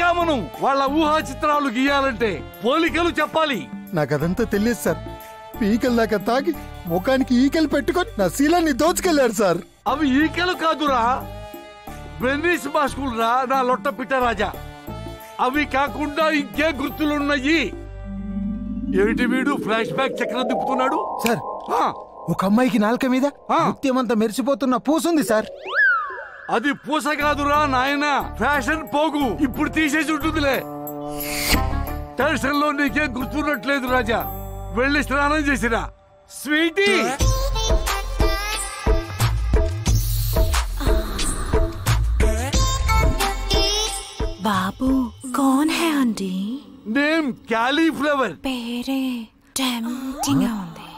Common వాళ్ళ ఊహా చిత్రాలు గీయాలంటే పోలికలు చెప్పాలి. నాకదంతా తెలియదు సార్. పీకలు దాకా తాగి ముఖానికి ఈకలు పెట్టుకొని నా శీలాన్ని దోచుకెళ్లారు సార్. అవి ఈకలు కాదురా, బెన్నీస్ మాస్కులు రా నా లొట్ట పిట్ట రాజా. అవి కాకుండా ఇంకే గుర్తులున్నాయి. ఏమిటి వీడు ఫ్లాష్ బ్యాక్ చక్రం తిప్పుతున్నాడు సార్? ఒక అమ్మాయికి నాలుక మీద ముత్యమంతా మెరిసిపోతున్న పూసుంది సార్. అది పూస కాదురా నాయన, ఫ్యాషన్ పోగు. ఇప్పుడు తీసేసి ఉంటుందిలే. టెన్షన్ లో నీకేం గుర్తున్నట్లేదు రాజా. వెళ్ళి స్నానం చేసిరా స్వీటీ. బాబు कौन है आंटी? Name cauliflower. పేరే టెంప్టింగ్ గా ఉంది.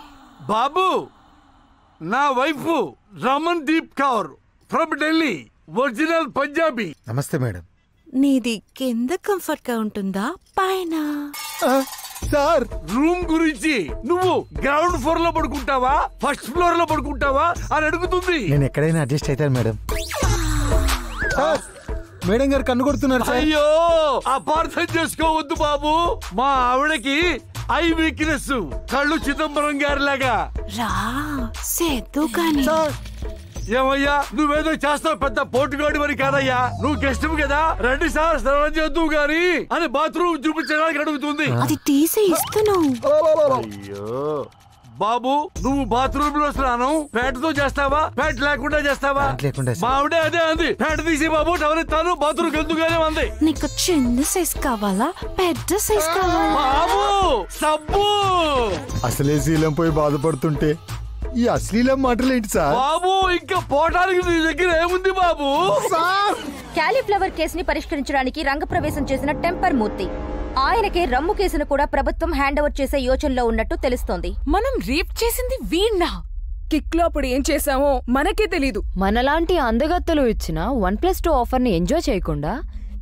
బాబు నా wife Raman Deep Kaur from Delhi, original Punjabi. నమస్తే మేడం. నీది కింద కంఫర్ట్ గా ఉంటుందా పైన? సార్ రూమ్ గురించి నువ్వు గ్రౌండ్ ఫ్లోర్ లో పడుకుంటావా ఫస్ట్ ఫ్లోర్ లో పడుకుంటావా అని అడుగుతుంది. నేను ఎక్కడైనా అడ్జస్ట్ అవుతాను మేడం. మేడం గారు కన్ను కొడుతున్నారు. అయ్యో అపార్థం చేసుకోవద్దు బాబు. మా ఆవిడకి ఐ వీక్నెస్, కళ్ళు చిదంబరం గారి లాగా. రా సేద్దు కానీ. ఏమయ్యా నువ్వేదో చేస్తావు, పెద్ద పోటుగాడి మరి కాదయ్యా. నువ్వు గెస్ట్ కదా, రండి సార్ స్నానం చేద్దు గాని అని బాత్రూమ్ చూపించడానికి అడుగుతుంది. అది తీసి ఇస్తున్నావు. అయ్యో బాబు నువ్వు బాత్రూమ్ లో స్నానం ప్యాంటుతో చేస్తావా ప్యాంట్ లేకుండా చేస్తావా? మా ఆవిడే అదే అంది, ప్యాంట్ తీసి బాబు టవర్ ఇస్తాను బాత్రూమ్ ఎందుకుగానే అంది. నీకు చిన్న సైజ్ కావాలా పెద్ద సైజ్ కావాలా? బాబు సబ్బు. అసలే శీలం పోయి బాధపడుతుంటే ఈ అశ్లీలం మాటలేంటి సార్? బాబు ఇంకా పోటానికి నీ దగ్గర ఏముంది బాబు? క్యాలీఫ్లవర్ కేసుని పరిష్కరించడానికి రంగప్రవేశం చేసిన టెంపర్ మూర్తి. ఆయనకే రమ్ము కేసును కూడా ప్రభుత్వం హ్యాండ్ ఓవర్ చేసే యోచనలో ఉన్నట్టు తెలుస్తోంది. మనం రేప్ చేసింది వీణ్ణా? కిక్ లో అప్పుడు ఏం చేసామో మనకే తెలీదు. మనలాంటి అందగత్తలు ఇచ్చిన 1+2 ఆఫర్ ని ఎంజాయ్ చేయకుండా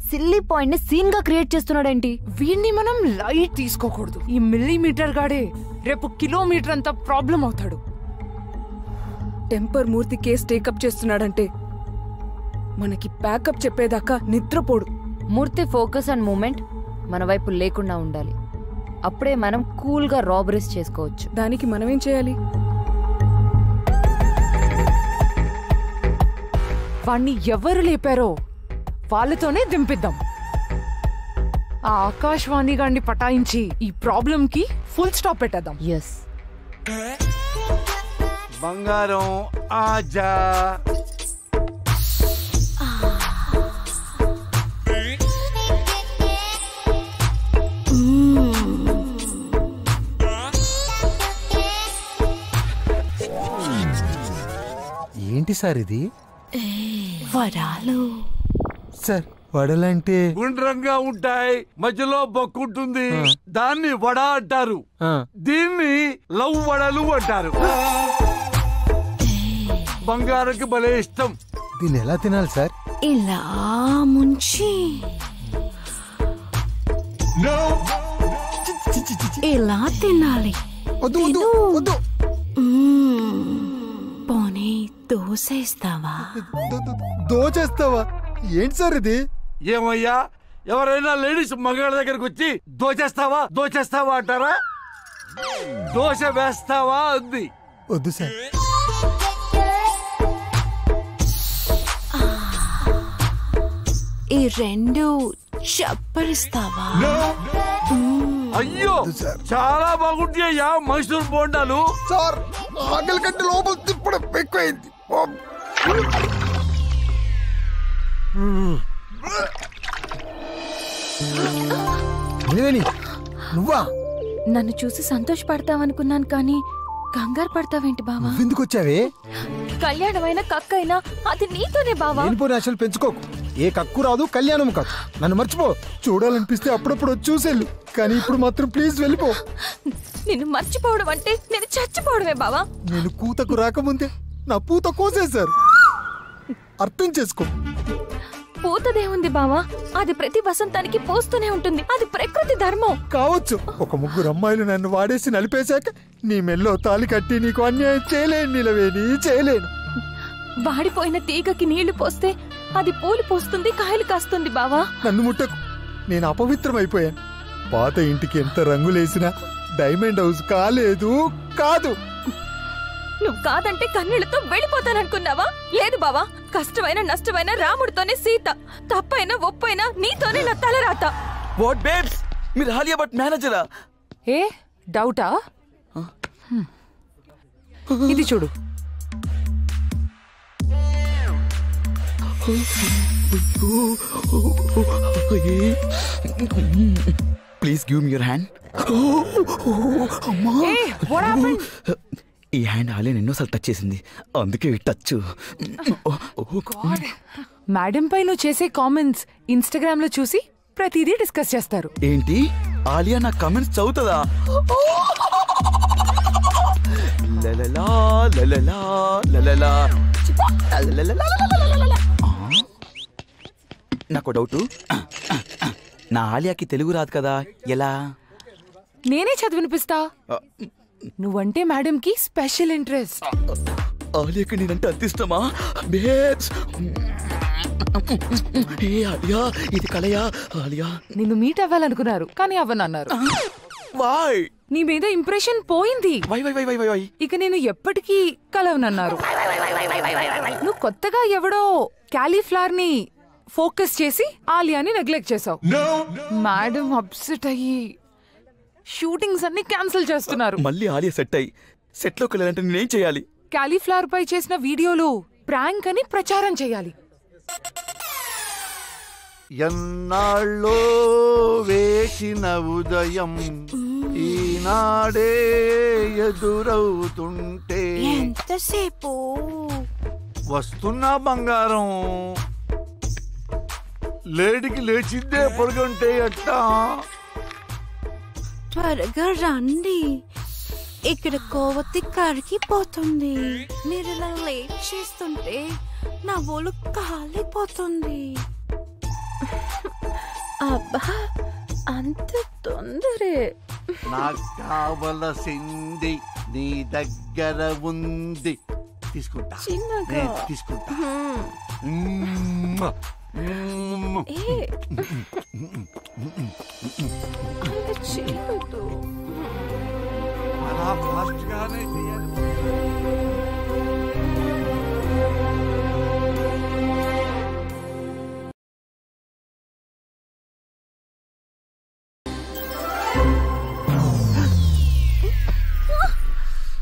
సిల్లీ పాయింట్ ని సీన్ గా క్రియేట్ చేస్తున్నాడేంటి? వీణ్ణి మనం లైట్ తీసుకోకూడదు. ఈ మిల్లీమీటర్ గాడే రేపు కిలోమీటర్ అంతా ప్రాబ్లం అవుతాడు. టెంపర్ మూర్తి కేసు టేకప్ చేస్తున్నాడంటే మనకి ప్యాకప్ చెప్పేదాకా నిద్రపోడు. మూర్తి ఫోకస్ అండ్ మూమెంట్ మన వైపు లేకుండా ఉండాలి. అప్పుడే మనం కూల్ గా రాబరీస్ చేసుకోవచ్చు. దానికి మనమేం చేయాలి? వాణ్ణి ఎవరు లేపారో వాళ్ళతోనే దింపిద్దాం. ఆ ఆకాశవాణి గాన్ని పటాయించి ఈ ప్రాబ్లం కి ఫుల్ స్టాప్ పెట్టేద్దాం. ఎస్ బంగారం ఆజా. ఏంటి సార్ ఇది? వరాలు సార్. వడలంటే గుండ్రంగా ఉంటాయి, మధ్యలో బొక్కుంటుంది, దాన్ని వడ అంటారు. దీన్ని లవ్ వడలు అంటారు. బంగారంకి భలే ఇష్టం. దీన్ని ఎలా తినాలి సార్? ఇలా ముంచి ఇలా తినాలి. పోనీ దోసేస్తావా? దోచేస్తావా? ఏంటి సార్ ఇది? ఏమయ్యా ఎవరైనా లేడీస్ మగాళ్ళ దగ్గరకు వచ్చి దోచేస్తావా దోచేస్తావా అంటారా? దోశ వేస్తావా అంది. వద్దు సార్. ఈ రెండు చప్పరిస్తావా? అయ్యో చాలా బాగుంటాయ్యా మైసూర్ బోండాలు. సార్ ఆకలి కంటే లోపల తిప్పడం ఎక్కువైంది. నువ్వా? నన్ను చూసి సంతోషపడతావనుకున్నాను కానీ కంగారు పడతావేంటి బావా? ఎందుకు వచ్చావే? కళ్యాణమైన కక్కైనా అది నీతోనే బావా. ఆశలు పెంచుకోకు. ఏ కక్కు రాదు, కళ్యాణం కాదు. నన్ను మర్చిపో. చూడాలనిపిస్తే అప్పుడప్పుడు చూసేళ్ళు, కానీ ఇప్పుడు మాత్రం ప్లీజ్ వెళ్ళిపో. నిన్ను మర్చిపోవడం అంటే నేను చచ్చిపోవడమే బావా. నేను కూతకు రాకముందే నా పూత కోసేశారు. అర్థం చేసుకో. పూతదేముంది బావా, అది ప్రతి వసంతానికి పూస్తూనే ఉంటుంది. అది ప్రకృతి ధర్మం. కావచ్చు. ఒక ముగ్గురు అమ్మాయిలు నన్ను వాడేసి నలిపేశాక నీ మెల్లో తాలి కట్టి నీకు అన్యాయం చేయలేను నిలవేని, చేయలేను. వాడిపోయిన తీగకి నీళ్లు పోస్తే అది పూలు పోస్తుంది, కాయలు కాస్తుంది బావా. నన్ను ముట్టకు. నేను అపవిత్రమైపోయాను. పాత ఇంటికి ఎంత రంగులేసినా డైమండ్ హౌస్ కాదు. నువ్వు కాదంటే కన్నీళ్లతో వెళ్ళిపోతాననుకున్నావా? లేదు బావా, కష్టమైన నష్టమైన రాముడితోనే సీత, తప్పైనా ఒప్పైనా నీతోనే నా తలరాత. వాట్ బేబ్స్, మీరు హాలియా బట్ మేనేజరా? ఏ డౌటా? ఇది చూడు. Please give me your hand. ఈ హ్యాండ్ హాలియా ఎన్నోసార్లు టచ్ చేసింది, అందుకే టచ్. మేడం పై నువ్వు చేసే కామెంట్స్ ఇన్స్టాగ్రామ్ లో చూసి ప్రతిదీ డిస్కస్ చేస్తారు. ఏంటి, ఆలియా నా కామెంట్స్ చదువుతుందా? లలలా లలలా లలలా. నాకు డౌట్, నా ఆలియాకి తెలుగు రాదు కదా, ఎలా? నేనే చదివినిపిస్తా. నువ్వంటే మేడం కి స్పెషల్ ఇంట్రెస్ట్. ఆలియాకి నేనంటే అంత ఇష్టమా? బేబ్స్, ఆలియా ఇది కలయా? ఆలియా నిన్ను మీట్ అవ్వాలనుకున్నారు కానీ అవ్వనన్నారు. వై? నీ మీద ఇంప్రెషన్ పోయింది. Why why why why why? ఇక నేను ఎప్పటికీ కలవనన్నారు. నువ్వు కొత్తగా ఎవడో క్యాలీఫ్లవర్ ని ఫోకస్ చేసి ఆలియాని నెగ్లెక్ట్ చేసావు. మేడం అప్సెట్ అయ్యి షూటింగ్స్ అన్ని క్యాన్సిల్ చేస్తున్నారు. మళ్ళీ ఆలియా సెట్ అయ్యి సెట్లోకి వెళ్ళాలంటే నేనేం చేయాలి? క్యాలీఫ్లవర్ పై చేసిన వీడియోలు ప్రాంక్ అని ప్రచారం చేయాలి. ఎన్నాళ్ళో వేసిన ఉదయం ఈనాడే ఎదురవుతుంటే ఎంతసేపు వస్తున్నా బంగారం, లేడికి లేచిందే పొడుగుంటే ఎట్టా? త్వరగా రండి, ఇక్కడ కోవతి కరిగిపోతుంది. మీరు ఇలా లేట్ చేస్తుంటే నా ఒళ్ళు కాలిపోతుంది. అబ్బా, అంత తొందరే? నాకు కావలసింది నీ దగ్గర ఉంది, తీసుకుంటా. చిన్నగా. నేను తీసుకుంటా. ఏ, అలా చేయొద్దు. అలా ఫాస్ట్ గానే చేయాలి.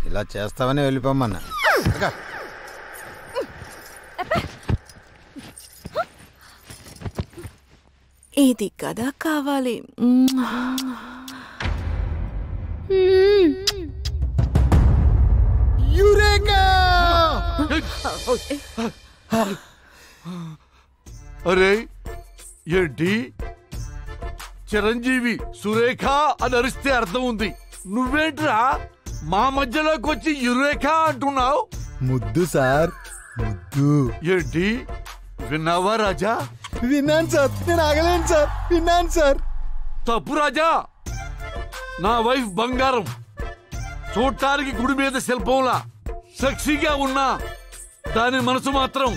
ఇలా చేస్తావని వెళ్ళిపోమన్నా. ఇది కదా కావాలి. అరే ఏంటి, చిరంజీవి సురేఖ అని అరిస్తే అర్థం ఉంది, నువ్వేంట్రా మా మధ్యలోకి వచ్చి యురేఖ అంటున్నావు? ముద్దు సార్, ముద్దు. ఏంటి, విన్నావా రాజా? విన్నాను సార్, నేను ఆగలేను సార్, విన్నాను సార్. తప్పు రాజా, నా వైఫ్ బంగారం, చూడటానికి గుడి మీద శిల్పంలా సెక్సీగా ఉన్నా దాని మనసు మాత్రం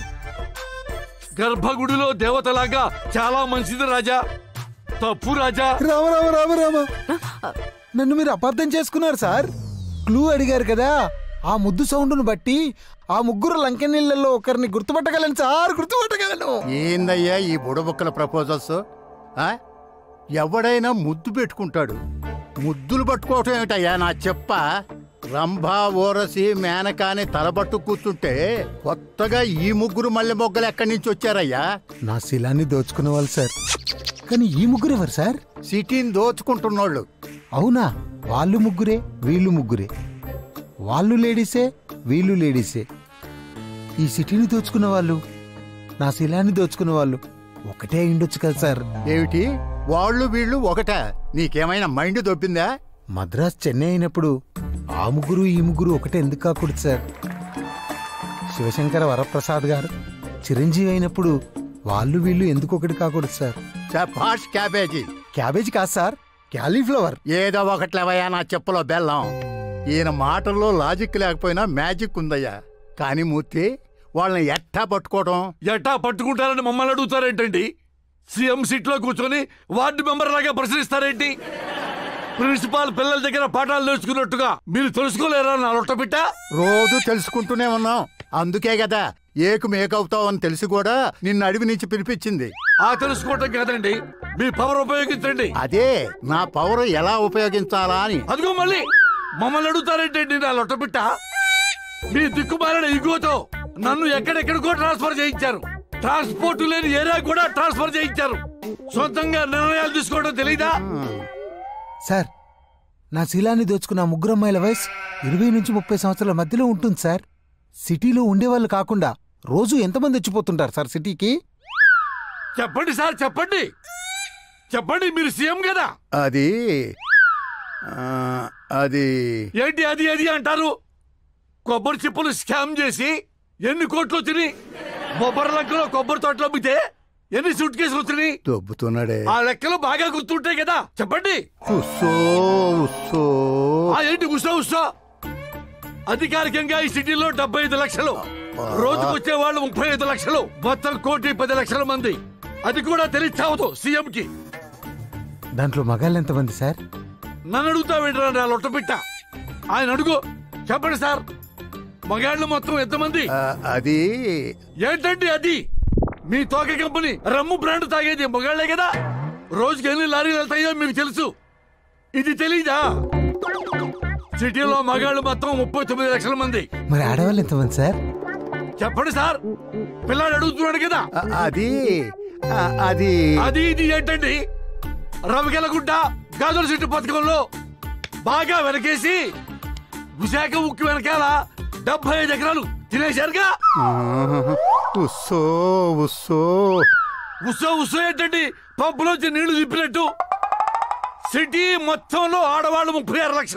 గర్భగుడిలో దేవతలాగా చాలా మంచిది రాజా. తప్పు రాజా. రామ రామ రామ రామ, నన్ను మీరు అపార్థం చేసుకున్నారు సార్. క్లూ అడిగారు కదా, ఆ ముద్దు సౌండ్ను బట్టి ఆ ముగ్గురు లంకెనీళ్ళల్లో ఒకరిని గుర్తుపట్టగలను సార్, గుర్తుపట్టగలను. ఏందయ్యా ఈ బుడబుక్కల ప్రపోజల్స్? ఎవడైనా ముద్దు పెట్టుకుంటాడు, ముద్దులు పట్టుకోవటం ఏమిటయ్యా నా చెప్ప? రంభా, ఓరసి, మేనకాని తలబట్టు కూర్చుంటే కొత్తగా ఈ ముగ్గురు మల్లె మొగ్గలు ఎక్కడి నుంచి వచ్చారయ్యా? నా శిలాన్ని దోచుకునే వాళ్ళు సార్. కానీ ఈ ముగ్గురు ఎవరు సార్? సిటీని దోచుకుంటున్నోళ్ళు. అవునా? వాళ్ళు ముగ్గురే, వీళ్ళు ముగ్గురే. వాళ్ళు లేడీసే, వీళ్ళు లేడీసే. ఈ సిటీని దోచుకున్న వాళ్ళు, నా శిలాన్ని దోచుకున్న వాళ్ళు ఒకటే అయిండొచ్చు కదా సార్. ఏమిటి వాళ్ళు వీళ్ళు ఒకటా? నీకేమైనా మైండ్ దొబ్బిందా? మద్రాస్ చెన్నై అయినప్పుడు ఆ ముగ్గురు ఈ ముగ్గురు ఒకటే ఎందుకు కాకూడదు సార్? శివశంకర వరప్రసాద్ గారు చిరంజీవి అయినప్పుడు వాళ్ళు వీళ్ళు ఎందుకు ఒకటి కాకూడదు సార్? చపాష్ క్యాబేజీ. క్యాబేజీ కాదు సార్, క్యాలీఫ్లవర్. ఏదో ఒకట్లేవయ్యా నా చెప్పులో బెల్లం. ఈయన మాటల్లో లాజిక్ లేకపోయినా మ్యాజిక్ ఉందయ్యా. కానీ మూర్తి, వాళ్ళని ఎట్టా పట్టుకోవడం? ఎట్టా పట్టుకుంటారని మమ్మల్ని అడుగుతారేంటండి? సీఎం సీట్ లో కూర్చొని వార్డు మెంబర్ లాగా ప్రశ్నిస్తారేంటి? ప్రిన్సిపాల్ పిల్లల దగ్గర పాఠాలు నేర్చుకున్నట్టుగా మీరు తెలుసుకోలేరా నా లొట్టబిట్ట? రోజు తెలుసుకుంటూనే ఉన్నాం, అందుకే కదా ఏకు మేకవుతావు అని తెలిసి కూడా నిన్ను అడవి నుంచి పిలిపించింది. ఆ తెలుసుకోవటం కాదండి, మీ పవర్ ఉపయోగించండి. అదే నా పవర్ ఎలా ఉపయోగించాలా అని. అదిగో మళ్ళీ మమ్మల్ని అడుగుతారేంటండి నా లొట్టబిట్ట? మీ దిక్కుమాలిన ఇగోతో నన్ను ఎక్కడెక్కడికో ట్రాన్స్ఫర్ చేయించారు. ట్రాన్స్పోర్ట్ లేని ఏరియా కూడా ట్రాన్స్ఫర్ చేయించారు. సొంతంగా నిర్ణయాలు తీసుకోవడం తెలీదా? సార్, నా శీలాన్ని దోచుకున్న ముగ్గురు అమ్మాయిల వయసు 20 నుంచి 30 సంవత్సరాల మధ్యలో ఉంటుంది సార్. సిటీలో ఉండేవాళ్ళు కాకుండా రోజు ఎంతమంది వచ్చిపోతుంటారు సార్ సిటీకి? చెప్పండి సార్, చెప్పండి చెప్పండి, మీరు సీఎం కదా. అది అది ఏంటి అది అది అంటారు? కొబ్బరి చిప్పులు స్కామ్ చేసి ఎన్ని కోట్లు వచ్చినాయి? బొబ్బరి లంకలో కొబ్బరి తోటలో అమ్మితే ఎన్ని సూట్ కేసులు వచ్చినాయి? దొబ్బుతున్నాడే. ఆ లెక్కలు బాగా గుర్తుంటాయి కదా, చెప్పండి. ఏంటి ఉస్సో ఉస్సో? అధికారికంగా ఈ సిటీలో 75 లక్షలు, రోజుకొచ్చే వాళ్ళు 35 లక్షలు, మొత్తం 1,10,00,000 మంది. అది కూడా తెలియచావదు సీఎం కి. దాంట్లో మగాళ్ళు ఎంతమంది సార్? నన్ను అడుగుతా వింటారా నా లొట్టపిట్ట? ఆయన అడుగు, చెప్పండి సార్, మగాళ్ళు మొత్తం ఎంతమంది? అది ఏంటండి అది? మీ తోక కంపెనీ రమ్ము బ్రాండ్ తాగేది మగాళ్లే కదా. రోజుకి ఎన్ని లారీలు వెళ్తాయో మీకు తెలుసు, ఇది తెలీదా? సిటీలో మగాళ్ళు మొత్తం 39 లక్షల మంది. మరి ఆడవాళ్ళు ఎంతమంది సార్? చెప్పండి సార్, పిల్లాడు అడుగుతున్నాడు కదా. అది అది అది ఇది ఏంటండి? రవికెలగుడ్డ గాజుల సిట్టు పథకంలో బాగా వెనకేసి విశాఖ ఉక్కు వెనకాల 75 ఎకరాలు తినేశారుగా. ఉస్సో ఉస్సో ఉస్సో ఉస్సో ఏంటండి? పంపులోంచి నీళ్లు తిప్పినట్టు. సిటీ మొత్తంలో ఆడవాళ్ళు 36 లక్షలు.